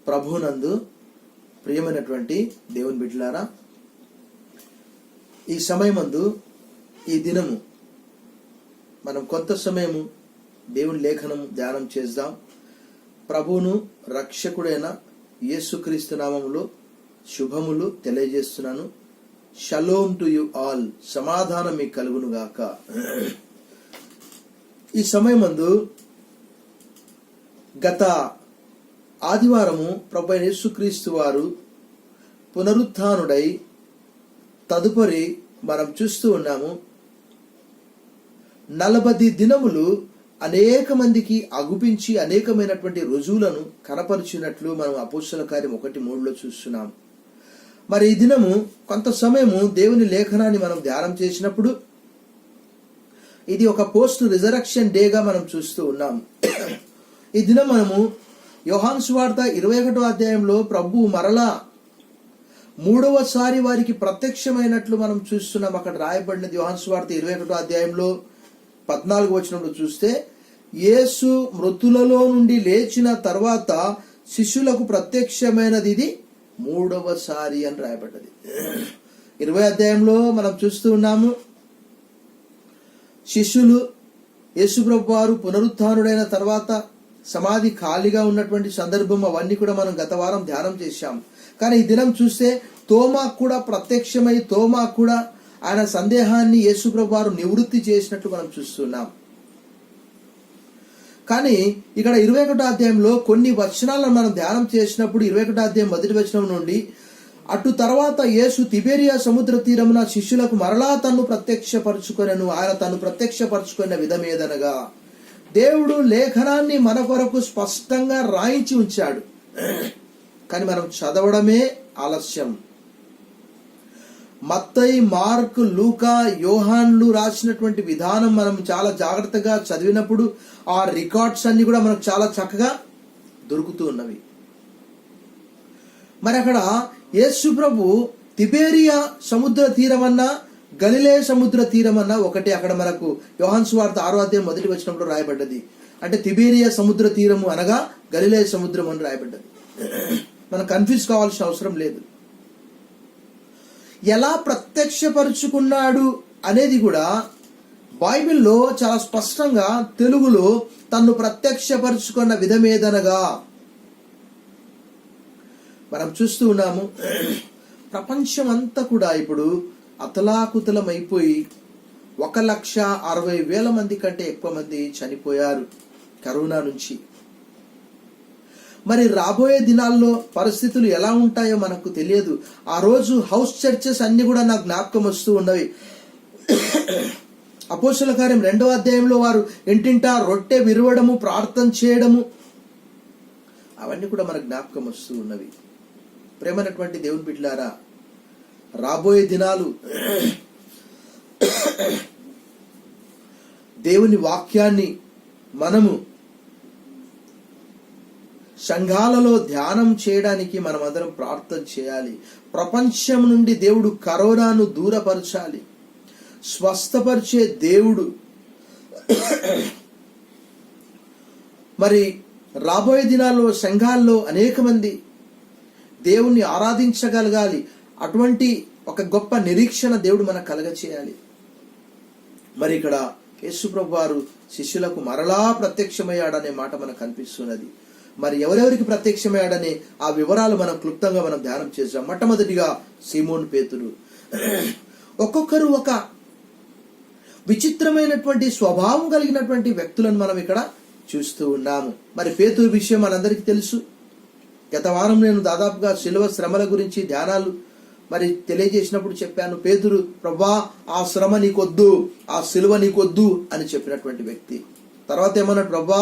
ప్రభునందు ప్రియమైనటువంటి దేవుని బిడ్డలారా, ఈ సమయమందు ఈ దినము మనం కొంత సమయము దేవుని లేఖనము ధ్యానం చేద్దాం. ప్రభువును రక్షకుడైన యేసుక్రీస్తు నామములో శుభములు తెలియజేస్తున్నాను. Shalom to you all. సమాధానం మీకు కలుగును గాక. ఈ సమయమందు గత ఆదివారము ప్రభు యేసుక్రీస్తు వారు పునరుత్థానుడై తదుపరి మనం చూస్తూ ఉన్నాము 40 దినములు అనేక మందికి అగుపించి అనేకమైనటువంటి రుజువులను కనపరిచినట్లు మనం అపోస్తల కార్యం 1:3 చూస్తున్నాం. మరి ఈ దినము కొంత సమయము దేవుని లేఖనాన్ని మనం ధ్యానం చేసినప్పుడు ఇది ఒక పోస్ట్ రిజరక్షన్ డేగా మనం చూస్తూ ఉన్నాం. ఈ దినం మనము యోహాను సువార్త 21వ అధ్యాయంలో ప్రభు మరలా 3వసారి వారికి ప్రత్యక్షమైనట్లు మనం చూస్తున్నాం. అక్కడ రాయబడినది యోహాను సువార్త 21వ అధ్యాయంలో 14వ వచనంలో చూస్తే, యేసు మృతులలో నుండి లేచిన తర్వాత శిష్యులకు ప్రత్యక్షమైనది ఇది 3వసారి అని రాయబడ్డది. 20వ అధ్యాయంలో మనం చూస్తూ ఉన్నాము, శిష్యులు యేసుప్రభు వారు పునరుత్థానుడైన తర్వాత సమాధి ఖాళీగా ఉన్నటువంటి సందర్భం, అవన్నీ కూడా మనం గత వారం ధ్యానం చేశాం. కానీ ఈ దినం చూస్తే తోమా కూడా ప్రత్యక్షమై తోమా కూడా ఆయన సందేహాన్ని యేసుప్రభు వారు నివృత్తి చేసినట్లు మనం చూస్తున్నాం. కానీ ఇక్కడ 21వ అధ్యాయంలో కొన్ని వచనాలను మనం ధ్యానం చేసినప్పుడు 21వ అధ్యాయం 1వ వచనం నుండి, అటు తర్వాత యేసు తిబెరియా సముద్ర తీరమున శిష్యులకు మరలా తన్ను ప్రత్యక్షపరచుకొనెను. ఆయన తను ప్రత్యక్షపరచుకున్న విధమేదనగా, దేవుడు లేఖనాన్ని మన కొరకు స్పష్టంగా రాయించి ఉంచాడు, కానీ మనం చదవడమే ఆలస్యం. మత్తయి, మార్కు, లూకా, యోహాన్లు రాసినటువంటి విధానం మనం చాలా జాగ్రత్తగా చదివినప్పుడు ఆ రికార్డ్స్ అన్ని కూడా మనకు చాలా చక్కగా దొరుకుతూ ఉన్నవి. మరి అక్కడ యేసు ప్రభు తిబెరియా సముద్ర తీరమన్నా గలిలే సముద్ర తీరమన్నా ఒకటే. అక్కడ మనకు యోహాను సువార్త 6వ అధ్యాయం 1వ వచనంలో రాయబడ్డది. అంటే తిబెరియా సముద్ర తీరము అనగా గలిలే సముద్రం అని రాయబడ్డది. మనం కన్ఫ్యూజ్ కావాల్సిన అవసరం లేదు. ఎలా ప్రత్యక్షపరుచుకున్నాడు అనేది కూడా బైబిల్లో చాలా స్పష్టంగా తెలుగులో తన్ను ప్రత్యక్షపరుచుకున్న విధమేదనగా మనం చూస్తూ ఉన్నాము. ప్రపంచం అంతా కూడా ఇప్పుడు అతలాకుతలం అయిపోయి 1,60,000 మంది కంటే ఎక్కువ మంది చనిపోయారు కరోనా నుంచి. మరి రాబోయే దినాల్లో పరిస్థితులు ఎలా ఉంటాయో మనకు తెలియదు. ఆ రోజు హౌస్ చర్చెస్ అన్ని కూడా నాకు జ్ఞాపకం వస్తూ ఉన్నవి. అపోస్తల కార్యం 2వ అధ్యాయంలో వారు ఇంటింటా రొట్టె విరవడము, ప్రార్థన చేయడము, అవన్నీ కూడా మనకు జ్ఞాపకం వస్తూ ఉన్నవి. ప్రేమైనటువంటి దేవుని బిడ్డలారా, రాబోయే దినాలు దేవుని వాక్యాన్ని మనము సంఘాలలో ధ్యానం చేయడానికి మనమందరం ప్రార్థన చేయాలి. ప్రపంచం నుండి దేవుడు కరోనాను దూరపరచాలి. స్వస్థపరిచే దేవుడు. మరి రాబోయే దినాల్లో సంఘాల్లో అనేక మంది దేవుణ్ణి ఆరాధించగలగాలి. అటువంటి ఒక గొప్ప నిరీక్షణ దేవుడు మనకు కలగచేయాలి. మరి ఇక్కడ యేసుప్రభు వారు శిష్యులకు మరలా ప్రత్యక్షమయ్యాడనే మాట మనకు కనిపిస్తున్నది. మరి ఎవరెవరికి ప్రత్యక్షమయ్యాడనే ఆ వివరాలు మనం క్లుప్తంగా మనం ధ్యానం చేసాం. మొట్టమొదటిగా సీమోను పేతురు. ఒక్కొక్కరు ఒక విచిత్రమైనటువంటి స్వభావం కలిగినటువంటి వ్యక్తులను మనం ఇక్కడ చూస్తూ ఉన్నాము. మరి పేతురు విషయం మనందరికీ తెలుసు. గత వారం నేను దాదాపుగా శిలువ శ్రమల గురించి ధ్యానాలు మరి తెలియజేసినప్పుడు చెప్పాను. పేతురు, ప్రభా ఆ శ్రమ నీకొద్దు, ఆ శిలువ నీకొద్దు అని చెప్పినటువంటి వ్యక్తి. తర్వాత ఏమన్నాడు, ప్రభా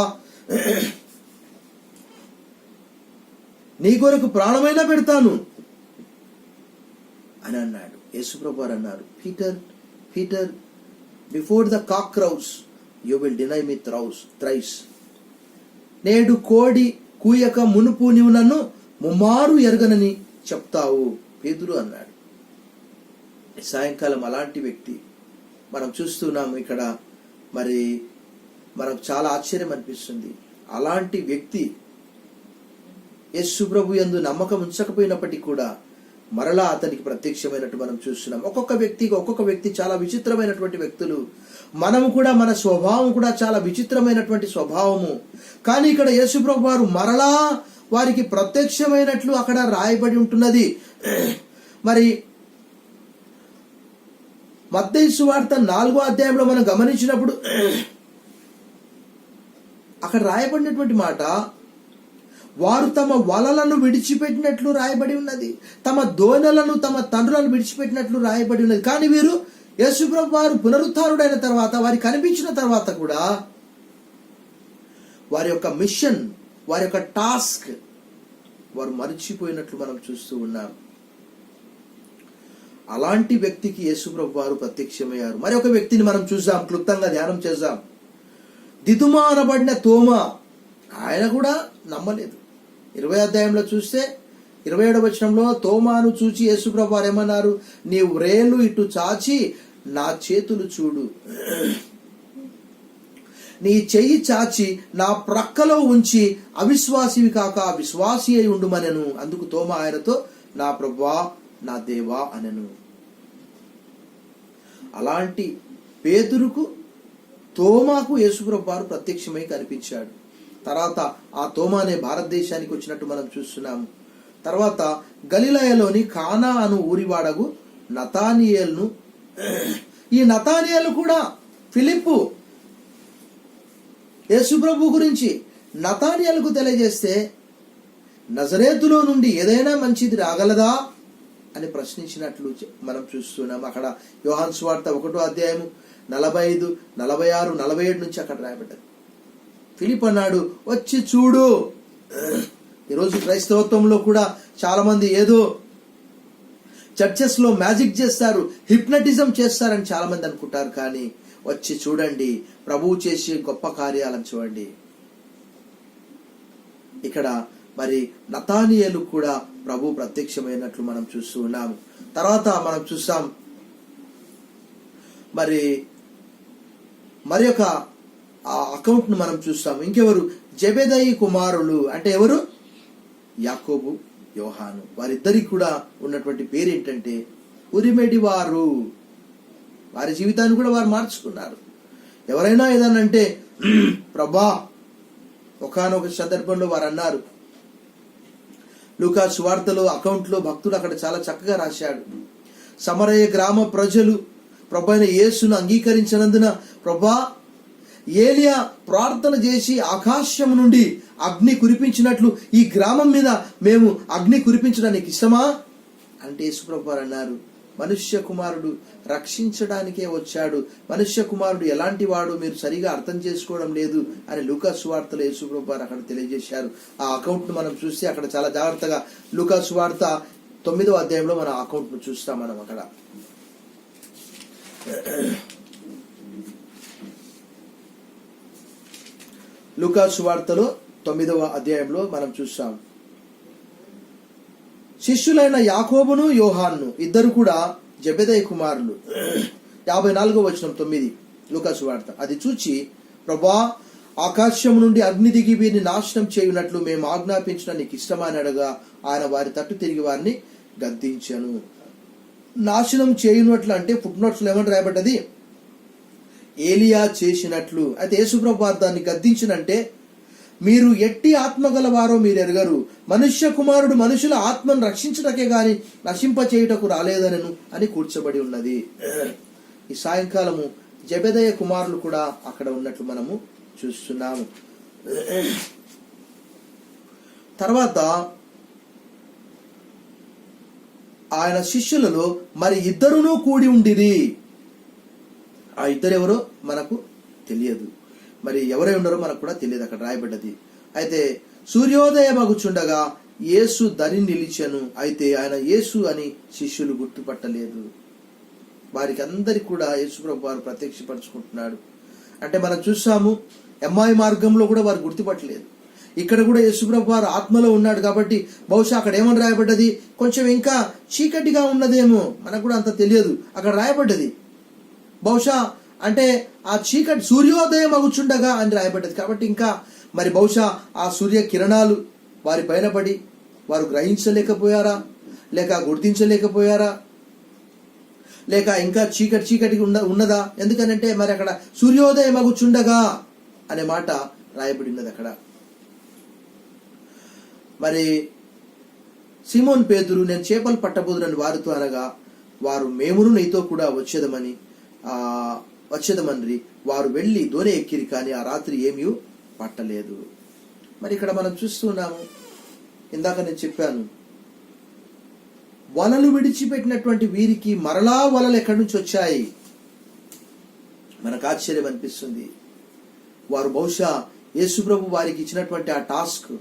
నీ కొరకు ప్రాణమైనా పెడతాను అని అన్నాడు. యేసుప్రభు వారు అన్నారు, Peter Peter, before the cock crows you will deny me thrice. నేడు కోడి కూయక మునుపు నీవు నన్ను ముమ్మారు ఎరగనని చెప్తావు పేతురు అన్నాడు. సాయంకాలం అలాంటి వ్యక్తి మనం చూస్తున్నాము. ఇక్కడ మరి మనకు చాలా ఆశ్చర్యం అనిపిస్తుంది. అలాంటి వ్యక్తి యేసు ప్రభు యందు నమ్మకం ఉంచకపోయినప్పటికీ కూడా మరలా అతనికి ప్రత్యక్షమైనట్టు మనం చూస్తున్నాం. ఒక్కొక్క వ్యక్తి చాలా విచిత్రమైనటువంటి వ్యక్తులు. మనము కూడా, మన స్వభావం కూడా చాలా విచిత్రమైనటువంటి స్వభావము. కానీ ఇక్కడ యేసు ప్రభు వారు మరలా వారికి ప్రత్యక్షమైనట్లు అక్కడ రాయబడి ఉంటున్నది. మరి మత్తయి సువార్త 4వ అధ్యాయంలో మనం గమనించినప్పుడు అక్కడ రాయబడినటువంటి మాట, వారు తమ వలలను విడిచిపెట్టినట్లు రాయబడి ఉన్నది, తమ దోణలను తమ తండ్రులను విడిచిపెట్టినట్లు రాయబడి ఉన్నది. కానీ వీరు యేసుప్రభు వారు పునరుత్థానుడైన తర్వాత, వారికి కనిపించిన తర్వాత కూడా వారి యొక్క మిషన్, వారి యొక్క టాస్క్ వారు మర్చిపోయినట్లు మనం చూస్తూ ఉన్నాం. అలాంటి వ్యక్తికి యేసుప్రభు వారు ప్రత్యక్షమయ్యారు. మరి ఒక వ్యక్తిని మనం చూసాం, క్లుప్తంగా ధ్యానం చేద్దాం. దిదుమా అనబడిన తోమా, ఆయన కూడా నమ్మలేదు. 20వ అధ్యాయంలో చూస్తే 27వ వచనంలో తోమాను చూచి యేసుప్రభు వారు ఏమన్నారు, నీ వ్రేలు ఇటు చాచి నా చేతులు చూడు, నీ చెయ్యి చాచి నా ప్రక్కలో ఉంచి అవిశ్వాసివి కాక విశ్వాసి అయి ఉండుమనెను. అందుకు తోమా ఆయనతో, నా ప్రభువా నా దేవా అనెను. అలాంటి పేతురుకు తోమాకు యేసుప్రభు వారు ప్రత్యక్షమై కనిపించాడు. తర్వాత ఆ తోమానే భారతదేశానికి వచ్చినట్టు మనం చూస్తున్నాము. తర్వాత గలిలయలోని కానా అను ఊరివాడగు నతానియేలును, ఈ నతానియేలు కూడా ఫిలిప్పు యేసుప్రభు గురించి నతానియేలుకు తెలియజేస్తే, నజరేతులో నుండి ఏదైనా మంచిది రాగలదా అని ప్రశ్నించినట్లు మనం చూస్తున్నాం. అక్కడ యోహాను సువార్త 1వ అధ్యాయము 45, 46, 47 నుంచి అక్కడ రాయబడ్డది. ఫిలిప్ అన్నాడు, వచ్చి చూడు. ఈరోజు క్రైస్తవత్వంలో కూడా చాలా మంది ఏదో చర్చెస్ లో మ్యాజిక్ చేస్తారు, హిప్నటిజం చేస్తారని చాలా మంది అనుకుంటారు. కానీ వచ్చి చూడండి, ప్రభువు చేసే గొప్ప కార్యాలను చూడండి. ఇక్కడ మరి నతానియేలు కూడా ప్రభు ప్రత్యక్షమైనట్లు మనం చూస్తూ ఉన్నాము. తర్వాత మనం చూస్తాం మరి ఒక అకౌంట్ ను మనం చూస్తాం. ఇంకెవరు, జెబెదయి కుమారులు అంటే ఎవరు, యాకోబు, యోహాను. వారిద్దరికి కూడా ఉన్నటువంటి పేరు ఏంటంటే ఉరిమెడి వారు. వారి జీవితాన్ని కూడా వారు మార్చుకున్నారు. ఎవరైనా ఏదనంటే ప్రభా, ఒకానొక సందర్భంలో వారు అన్నారు, లూకా సువార్తలో అకౌంట్లో భక్తుడు అక్కడ చాలా చక్కగా రాశాడు. సమరయ గ్రామ ప్రజలు ప్రభు అయిన యేసును అంగీకరించినందున, ప్రభా ఏలియా ప్రార్థన చేసి ఆకాశం నుండి అగ్ని కురిపించినట్లు ఈ గ్రామం మీద మేము అగ్ని కురిపించడానికి ఇష్టమా అంటే యేసుప్రభు వారు అన్నారు, మనుష్య కుమారుడు రక్షించడానికే వచ్చాడు, మనుష్య కుమారుడు ఎలాంటి వాడు మీరు సరిగా అర్థం చేసుకోవడం లేదు అని లూకా సువార్తలో యేసుప్రభు వారు అక్కడ తెలియజేశారు. ఆ అకౌంట్ ను మనం చూస్తే అక్కడ చాలా జాగ్రత్తగా లూకా సువార్త 9వ అధ్యాయంలో మన అకౌంట్ ను చూస్తాం. మనం అక్కడ లూకా సువార్తలో 9వ అధ్యాయంలో మనం చూస్తాం, శిష్యులైన యాకోబును యోహాన్ను ఇద్దరు కూడా జెబెదయి కుమారులు. 54వ వచనం 9 లూకా సువార్త. అది చూచి, ప్రభా ఆకాశం నుండి అగ్ని దిగి వీరిని నాశనం చేయునట్లు మేము ఆజ్ఞాపించిన నీకు ఇష్టమా అని అడగా, ఆయన వారి తట్టు తిరిగి వారిని గద్దించను. నాశనం చేయునట్లు అంటే ఫుట్నోట్స్ ఏమని రాయబడ్డది, ఏలియా చేసినట్లు. అయితే యేసుప్రభు వారు దాన్ని గద్దించినంటే, మీరు ఎట్టి ఆత్మ గలవారో మీరు ఎరగరు, మనుష్య కుమారుడు మనుషుల ఆత్మను రక్షించటకే గాని నశింప చేయుటకు రాలేదనను అని కూర్చబడి ఉన్నది. ఈ సాయంకాలము జెబెదయ కుమారులు కూడా అక్కడ ఉన్నట్లు మనము చూస్తున్నాము. తర్వాత ఆయన శిష్యులలో మరి ఇద్దరునూ కూడి ఉండిరి. ఆ ఇద్దరు ఎవరో మనకు తెలియదు, మరి ఎవరై ఉన్నారో మనకు కూడా తెలియదు, అక్కడ రాయబడ్డది. అయితే సూర్యోదయమగుచుండగా యేసు దరి నిలిచెను. అయితే ఆయన యేసు అని శిష్యులు గుర్తుపట్టలేదు. వారికి అందరికి కూడా యేసుప్రభు వారు ప్రత్యక్షపరుచుకుంటున్నాడు. అంటే మనం చూసాము, ఎమ్మాయి మార్గంలో కూడా వారు గుర్తుపట్టలేదు. ఇక్కడ కూడా యేసుప్రభు వారు ఆత్మలో ఉన్నాడు కాబట్టి బహుశా అక్కడ ఏమని రాయబడ్డది, కొంచెం ఇంకా చీకటిగా ఉన్నదేమో, మనకు కూడా అంత తెలియదు, అక్కడ రాయబడ్డది. బహుశా అంటే ఆ చీకటి సూర్యోదయం అగుచుండగా అని రాయబడ్డది. కాబట్టి ఇంకా మరి బహుశా ఆ సూర్య కిరణాలు వారి పైన పడి వారు గ్రహించలేకపోయారా, లేక గుర్తించలేకపోయారా, లేక ఇంకా చీకటి ఉన్నదా? ఎందుకనంటే మరి అక్కడ సూర్యోదయం అగుచుండగా అనే మాట రాయబడి ఉన్నది అక్కడ. మరి సీమోన్ పేతురు, నేను చేపలు పట్టబోదునని వారితో అనగా, వారు మేమును నీతో కూడా వచ్చేదమని వారు వెళ్ళి దోణి ఎక్కిరి, కానీ ఆ రాత్రి ఏమీ పట్టలేదు. మరి ఇక్కడ మనం చూస్తున్నాము, ఇందాక నేను చెప్పాను, వలలు విడిచిపెట్టినటువంటి వీరికి మరలా వలలు ఎక్కడి నుంచి వచ్చాయి? మనకు ఆశ్చర్యం అనిపిస్తుంది. వారు బహుశా యేసుప్రభు వారికి ఇచ్చినటువంటి ఆ టాస్క్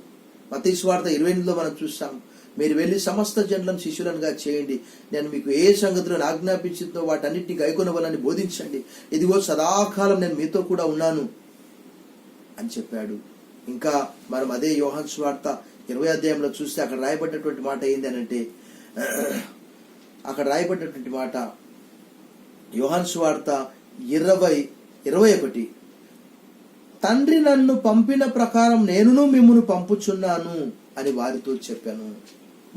మత్తయి సువార్త 28లో మనం చూస్తాం, మీరు వెళ్ళి సమస్త జనులను శిష్యులనుగా చేయండి, నేను మీకు ఏ సంగతులను ఆజ్ఞాపించిందో వాటన్నిటిని గైకొనవలని బోధించండి, ఇదిగో సదాకాలం నేను మీతో కూడా ఉన్నాను అని చెప్పాడు. ఇంకా మనం అదే యోహాను సువార్త 20వ అధ్యాయంలో చూస్తే అక్కడ రాయబడ్డటువంటి మాట ఏంది అనంటే, అక్కడ రాయబడ్డటువంటి మాట యోహాను సువార్త 20:21, తండ్రి నన్ను పంపిన ప్రకారం నేనును మిమ్మును పంపుచున్నాను అని వారితో చెప్పాను.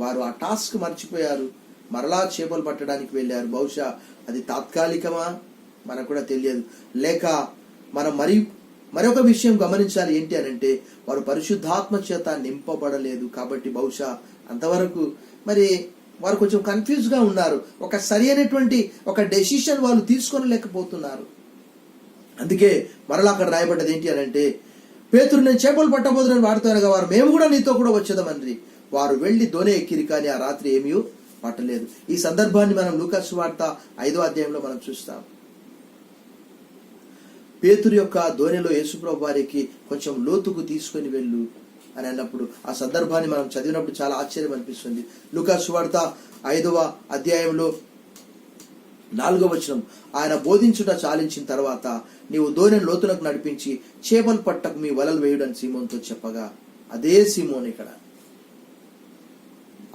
వారు ఆ టాస్క్ మర్చిపోయారు, మరలా చేపలు పట్టడానికి వెళ్ళారు. బహుశా అది తాత్కాలికమా మనకు కూడా తెలియదు, లేక మనం మరొక విషయం గమనించాలి. ఏంటి అనంటే, వారు పరిశుద్ధాత్మ చేత నింపబడలేదు. కాబట్టి బహుశా అంతవరకు మరి వారు కొంచెం కన్ఫ్యూజ్ గా ఉన్నారు. ఒక సరి అయినటువంటి ఒక డెసిషన్ వాళ్ళు తీసుకోలేకపోతున్నారు. అందుకే మరలా అక్కడ రాయబడ్డది ఏంటి అనంటే, పేతురు, నేను చేపలు పట్టబోదునని వారితో అనగా, వారు మేము కూడా నీతో కూడా వచ్చేదమని వారు వెళ్ళి దోణి ఎక్కిరి, కానీ ఆ రాత్రి ఏమీ పట్టలేదు. ఈ సందర్భాన్ని మనం లూకాసు సువార్త 5వ అధ్యాయంలో మనం చూస్తాం. పేతురు యొక్క దోణిలో యేసుప్రభు వారికి కొంచెం లోతుకు తీసుకొని వెళ్ళు అని అన్నప్పుడు ఆ సందర్భాన్ని మనం చదివినప్పుడు చాలా ఆశ్చర్యం అనిపిస్తుంది. లూకాసు సువార్త 5వ అధ్యాయంలో 4వ వచనం, ఆయన బోధించుట చాలించిన తర్వాత, నీవు దోణిని లోతులకు నడిపించి చేపలు పట్టకు మీ వలలు వేయుడని సీమోన్తో చెప్పగా, అదే సీమోన్ ఇక్కడ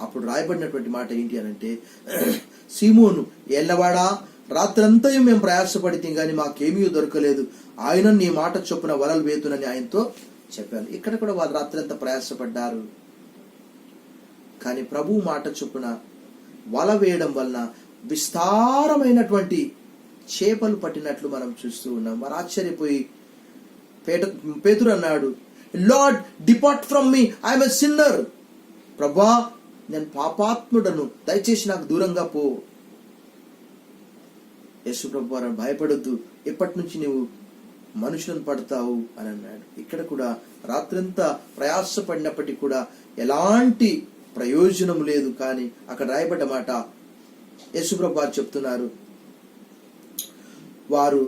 అప్పుడు రాయబడినటువంటి మాట ఏంటి అనంటే, సీమోను, ఎల్లవాడా, రాత్రంతయు మేము ప్రయాసపడితే గాని మాకేమీ దొరకలేదు, ఆయన నీ మాట చొప్పున వలలు వేతునని ఆయనతో చెప్పాను. ఇక్కడ కూడా వాళ్ళు రాత్రంతా ప్రయాసపడ్డారు, కానీ ప్రభు మాట చొప్పున వల వేయడం వలన విస్తారమైనటువంటి చేపలు పట్టినట్లు మనం చూస్తూ ఉన్నాం. వారు ఆశ్చర్యపోయి పేతురు అన్నాడు, lord, depart from me, I'm a sinner. ప్రభా, నేను పాపాత్ముడను, దయచేసి నాకు దూరంగా పో. యేసు ప్రభు వారు, భయపడొద్దు, ఇప్పటి నుంచి నువ్వు మనుషులను పడతావు అని అన్నాడు. ఇక్కడ కూడా రాత్రంతా ప్రయాసపడినప్పటికీ కూడా ఎలాంటి ప్రయోజనం లేదు. కానీ అక్కడ రాయబడ్డ మాట యేసు ప్రభు వారు చెప్తున్నారు, వారు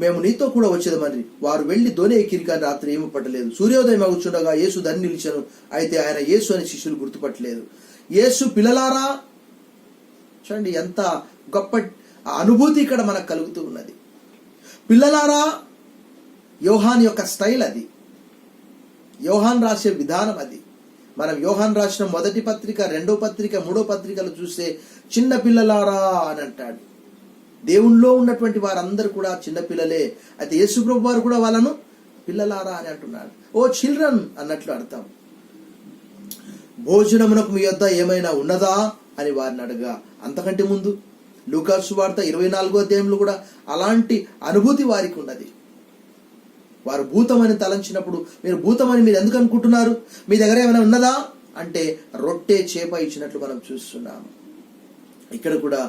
మేము నీతో కూడా వచ్చేదమని వారు వెళ్ళి దోణి ఎక్కిరి, కానీ రాత్రి ఏమీ పట్టలేదు. సూర్యోదయం అగుచుండగా యేసు దాన్ని నిలిచాను, అయితే ఆయన యేసు అని శిష్యులు గుర్తుపట్టలేదు. యేసు పిల్లలారా, చూడండి ఎంత గొప్ప అనుభూతి ఇక్కడ మనకు కలుగుతూ ఉన్నది. పిల్లలారా, యోహాన్ యొక్క స్టైల్ అది, యోహాన్ రాసే విధానం అది. మనం యోహాన్ రాసిన మొదటి పత్రిక, 2వ పత్రిక, 3వ పత్రికలు చూస్తే చిన్న పిల్లలారా అని అంటాడు. దేవుణ్ణిలో ఉన్నటువంటి వారందరూ కూడా చిన్న పిల్లలే. అయితే యేసుప్రభు వారు కూడా వాళ్ళను పిల్లలారా అని అంటున్నాడు. ఓ చిల్డ్రన్ అన్నట్లు అర్థం. భోజనమునకు మీ యొద్ద ఏమైనా ఉన్నదా అని వారిని అడగా, అంతకంటే ముందు లూకాసు సువార్త 24వ అధ్యాయంలో కూడా అలాంటి అనుభూతి వారికి ఉన్నది. వారు భూతమని తలంచినప్పుడు, మీరు భూతమని మీరు ఎందుకు అనుకుంటున్నారు, మీ దగ్గర ఏమైనా ఉన్నదా అంటే రొట్టె చేప ఇచ్చినట్లు మనం చూస్తున్నాము. ఇక్కడ కూడా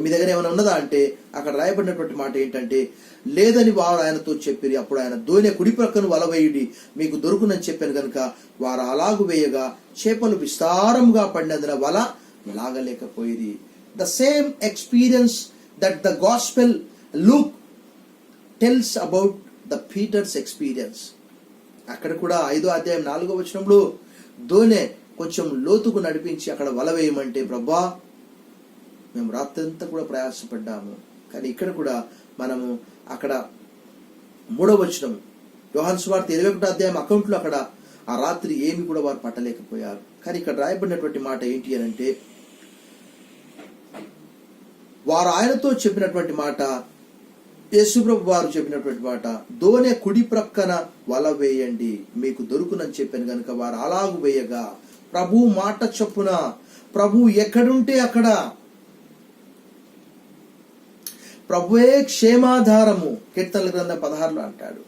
మీ దగ్గర ఏమైనా ఉన్నదా అంటే అక్కడ రాయబడినటువంటి మాట ఏంటంటే, లేదని వారు ఆయనతో చెప్పిరి. అప్పుడు ఆయన దోణి కుడి ప్రక్కను వల వేయుడి, మీకు దొరుకునని చెప్పాను కనుక వారు అలాగు వేయగా చేపలు విస్తారముగా పడినందున వల లాగలేకపోయిరి. The same experience that the gospel Luke tells about the Peter's experience. అక్కడ కూడా 5వ అధ్యాయం 4వ వచనంలో దోణి కొంచెం లోతుకు నడిపించి అక్కడ వల వేయమంటే, ప్రభా మేము రాత్రంతా కూడా ప్రయాసపడ్డాము. కానీ ఇక్కడ కూడా మనము అక్కడ 3వ వచనం యోహాను సువార్త 21వ అధ్యాయం అకౌంట్లో అక్కడ ఆ రాత్రి ఏమి కూడా వారు పట్టలేకపోయారు. కానీ ఇక్కడ రాయబడినటువంటి మాట ఏంటి అని అంటే, వారు ఆయనతో చెప్పినటువంటి మాట యేసుప్రభు వారు చెప్పినటువంటి మాట, దోనె కుడి ప్రక్కన వల వేయండి మీకు దొరుకునని చెప్పాను గనుక వారు అలాగు వేయగా ప్రభు మాట చొప్పున, ప్రభు ఎక్కడుంటే అక్కడ, ప్రభువే క్షేమాధారము, కీర్తనల గ్రంథం 16లో అంటాడు.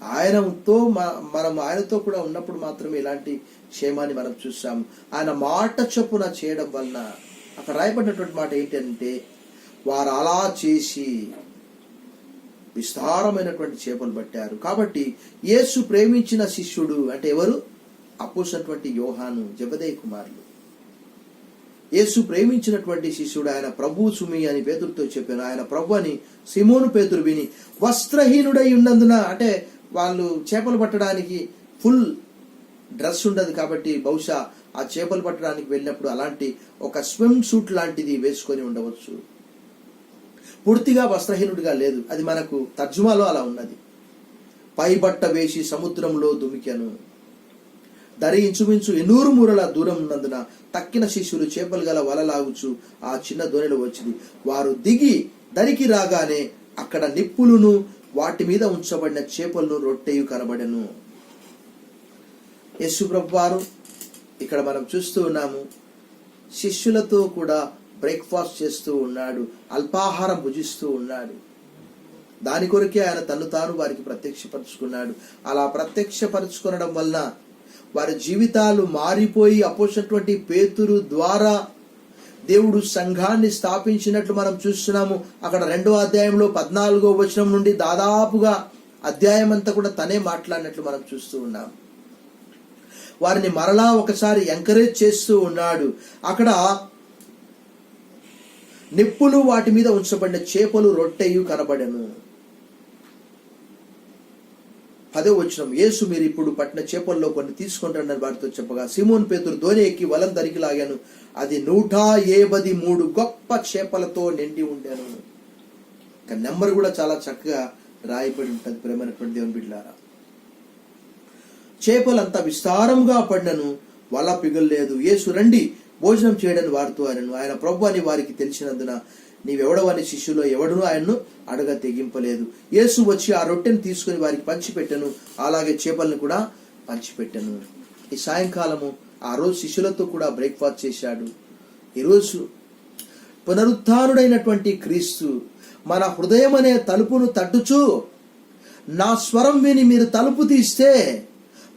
ఆయనతో మనం ఆయనతో కూడా ఉన్నప్పుడు మాత్రమే ఇలాంటి క్షేమాన్ని మనం చూసాము. ఆయన మాట చొప్పున చేయడం వలన అక్కడ రాయబడినటువంటి మాట ఏంటంటే, వారు అలా చేసి విస్తారమైనటువంటి చేపలు పట్టారు. కాబట్టి యేసు ప్రేమించిన శిష్యుడు అంటే ఎవరు? అపోస్తలుడైనటువంటి యోహాను, జెబెదయి కుమారులు. యేసు ప్రేమించినటువంటి శిష్యుడు ఆయన ప్రభు సుమి అని పేతురుతో చెప్పాను. ఆయన ప్రభు అని సిమోను పేతురు విని వస్త్రహీనుడై ఉన్నందున, అంటే వాళ్ళు చేపలు పట్టడానికి ఫుల్ డ్రెస్ ఉండదు కాబట్టి బహుశా ఆ చేపలు పట్టడానికి వెళ్ళినప్పుడు అలాంటి ఒక స్విమ్ సూట్ లాంటిది వేసుకొని ఉండవచ్చు. పూర్తిగా వస్త్రహీనుడిగా లేదు, అది మనకు తర్జుమాలో అలా ఉన్నది. పైబట్ట వేసి సముద్రంలో దుమికెను. దరి ఇంచుమించు 800 మూరల దూరం ఉన్నందున తక్కిన శిష్యులు చేపలు గల వలలాగుచు ఆ చిన్న దోణిలో వచ్చింది. వారు దిగి దరికి రాగానే అక్కడ నిప్పులను వాటి మీద ఉంచబడిన చేపలను రొట్టెయు కనబడెను. యేసు ప్రభు వారు ఇక్కడ మనం చూస్తూ ఉన్నాము, శిష్యులతో కూడా బ్రేక్ఫాస్ట్ చేస్తూ ఉన్నాడు, అల్పాహారం భుజిస్తూ ఉన్నాడు. దాని కొరకే ఆయన తను తాను వారికి ప్రత్యక్షపరుచుకున్నాడు. అలా ప్రత్యక్షపరుచుకునడం వలన వారి జీవితాలు మారిపోయి అపోస్తలుడైనటువంటి పేతురు ద్వారా దేవుడు సంఘాన్ని స్థాపించినట్లు మనం చూస్తున్నాము. అక్కడ 2వ అధ్యాయంలో 14వ వచనం నుండి దాదాపుగా అధ్యాయం అంతా కూడా తనే మాట్లాడినట్లు మనం చూస్తూ ఉన్నాం. వారిని మరలా ఒకసారి ఎంకరేజ్ చేస్తూ ఉన్నాడు. అక్కడ నిప్పులు వాటి మీద ఉంచబడిన చేపలు రొట్టెయు కనబడెను. 10వ వచనం, యేసు మీరు ఇప్పుడు పట్టిన చేపల్లో కొన్ని తీసుకుంటారని వారితో చెప్పగా సీమోను పేతురు దోణి ఎక్కి వలం దరికి లాగాను. అది 183 గొప్ప చేపలతో నిండి ఉండెను. నెంబర్ కూడా చాలా చక్కగా రాయబడి ఉంటుంది. ప్రేమైనటువంటి దేవుని బిడ్డలారా, చేపలంతా విస్తారంగా పడినను వల పిగల్లేదు. యేసు రండి భోజనం చేయడని వారితో ఆయనను. ఆయన ప్రభు అని వారికి తెలిసినందున నీవెవడవని శిష్యులో ఎవడును ఆయన్ను అడగ తెగింపలేదు. యేసు వచ్చి ఆ రొట్టెను తీసుకుని వారికి పంచిపెట్టెను, అలాగే చేపలను కూడా పంచిపెట్టెను. ఈ సాయంకాలము ఆ రోజు శిష్యులతో కూడా బ్రేక్ఫాస్ట్ చేశాడు. ఈరోజు పునరుత్థానుడైనటువంటి క్రీస్తు మన హృదయం అనే తలుపును తట్టుచు, నా స్వరం విని మీరు తలుపు తీస్తే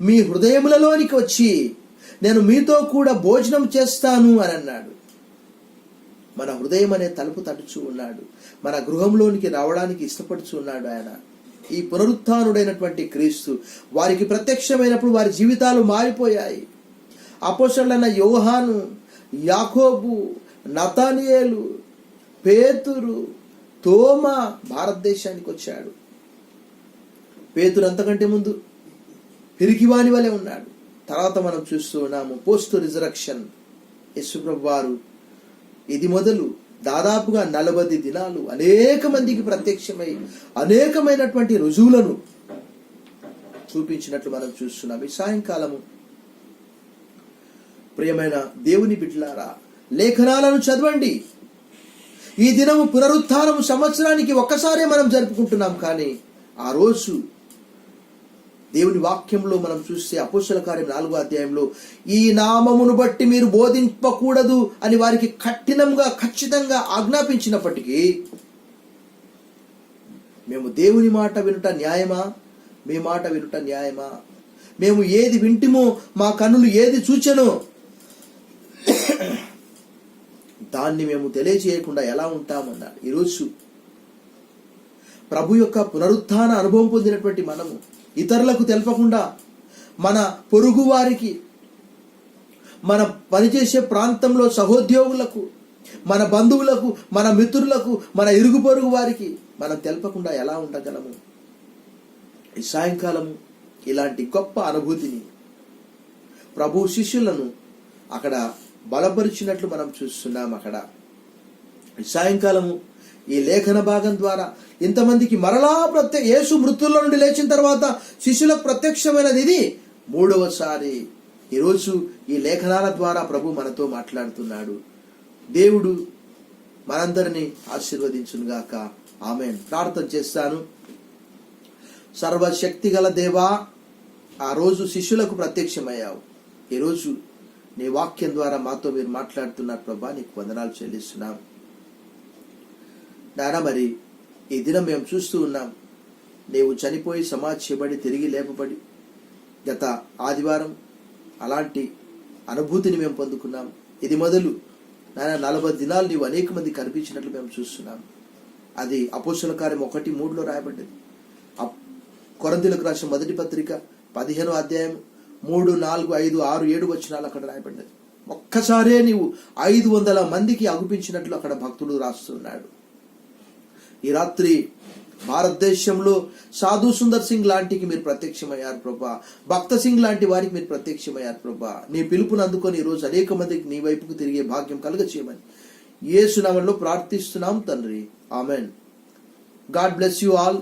మీ హృదయములలోనికి వచ్చి నేను మీతో కూడా భోజనం చేస్తాను అని అన్నాడు. మన హృదయం అనే తలుపు తట్టుచూ ఉన్నాడు. మన గృహంలోనికి రావడానికి ఇష్టపడుచు ఉన్నాడు ఆయన. ఈ పునరుత్థానుడైనటువంటి క్రీస్తు వారికి ప్రత్యక్షమైనప్పుడు వారి జీవితాలు మారిపోయాయి. అపోస్తలులైన యోహాను, యాకోబు, నతానియేలు, పేతురు, తోమా భారతదేశానికి వచ్చాడు. పేతురు అంతకంటే ముందు పిరికివాని వలె ఉన్నాడు. తర్వాత మనం చూస్తూ ఉన్నాము పోస్ట్ రిజరక్షన్. యేసు ప్రభు వారు ఇది మొదలు దాదాపుగా 40 దినాలు అనేక మందికి ప్రత్యక్షమై అనేకమైనటువంటి రుజువులను చూపించినట్లు మనం చూస్తున్నాం. ఈ సాయంకాలము ప్రియమైన దేవుని బిడ్డలారా, లేఖనాలను చదవండి. ఈ దినము పునరుత్థానము సంవత్సరానికి ఒక్కసారే మనం జరుపుకుంటున్నాం. కానీ ఆ రోజు దేవుని వాక్యంలో మనం చూస్తే అపోస్తలుల కార్యం 4వ అధ్యాయంలో ఈ నామమును బట్టి మీరు బోధింపకూడదు అని వారికి కఠినంగా ఖచ్చితంగా ఆజ్ఞాపించినప్పటికీ మేము దేవుని మాట వినుట న్యాయమా, మీ మాట వినుట న్యాయమా, మేము ఏది వింటిమో మా కన్నులు ఏది చూచెనో దాన్ని మేము తెలియజేయకుండా ఎలా ఉంటామన్నాడు. ఈరోజు ప్రభు యొక్క పునరుత్థాన అనుభవం పొందినటువంటి మనము ఇతరులకు తెలపకుండా మన పొరుగు వారికి, మన పనిచేసే ప్రాంతంలో సహోద్యోగులకు, మన బంధువులకు, మన మిత్రులకు, మన ఇరుగు పొరుగు వారికి మనం తెలపకుండా ఎలా ఉండగలము? ఈ సాయంకాలము ఇలాంటి గొప్ప అనుభూతిని ప్రభు శిష్యులను అక్కడ బలపరిచినట్లు మనం చూస్తున్నాం. అక్కడ ఈ సాయంకాలము ఈ లేఖన భాగం ద్వారా ఇంతమందికి మరలా యేసు మృతుల్లో నుండి లేచిన తర్వాత శిష్యులకు ప్రత్యక్షమైనది ఇది 3వసారి. ఈరోజు ఈ లేఖనాల ద్వారా ప్రభు మనతో మాట్లాడుతున్నాడు. దేవుడు మనందరినీ ఆశీర్వదించునుగాక. ఆమేన్. ప్రార్థన చేస్తాను. సర్వశక్తి గల దేవా, ఆ రోజు శిష్యులకు ప్రత్యక్షమయ్యావు. ఈరోజు నీ వాక్యం ద్వారా మాతో మీరు మాట్లాడుతున్నారు ప్రభా, నీకు వందనాలు చెల్లిస్తున్నాం నాయన. మరి ఈ దినం మేము చూస్తూ ఉన్నాం, నీవు చనిపోయి సమాధి చేయబడి తిరిగి లేపబడి గత ఆదివారం అలాంటి అనుభూతిని మేము పొందుకున్నాం. ఇది మొదలు నాయన 40 దినాలు నీవు అనేక మంది కనిపించినట్లు మేము చూస్తున్నాం. అది అపోస్తలుల కార్యం 1:3 రాయబడ్డది. కొరింథీయులకు రాసిన మొదటి పత్రిక 15వ అధ్యాయం 3, 4, 5, 6, 7 వచనాలు అక్కడ రాయబడ్డది. ఒక్కసారే నీవు 500 మందికి అగుపించినట్లు అక్కడ భక్తుడు రాస్తున్నాడు. ఈ రాత్రి భారతదేశంలో సాధు సుందర్ సింగ్ లాంటికి మీరు ప్రత్యక్షమయ్యారు ప్రభా, భక్త సింగ్ లాంటి వారికి మీరు ప్రత్యక్షమయ్యారు ప్రభా. నీ పిలుపుని అందుకొని ఈరోజు అనేక మందికి నీ వైపుకు తిరిగే భాగ్యం కలుగచేయమని యేసు నామములో ప్రార్థిస్తున్నాం తండ్రి. Amen. God bless you all.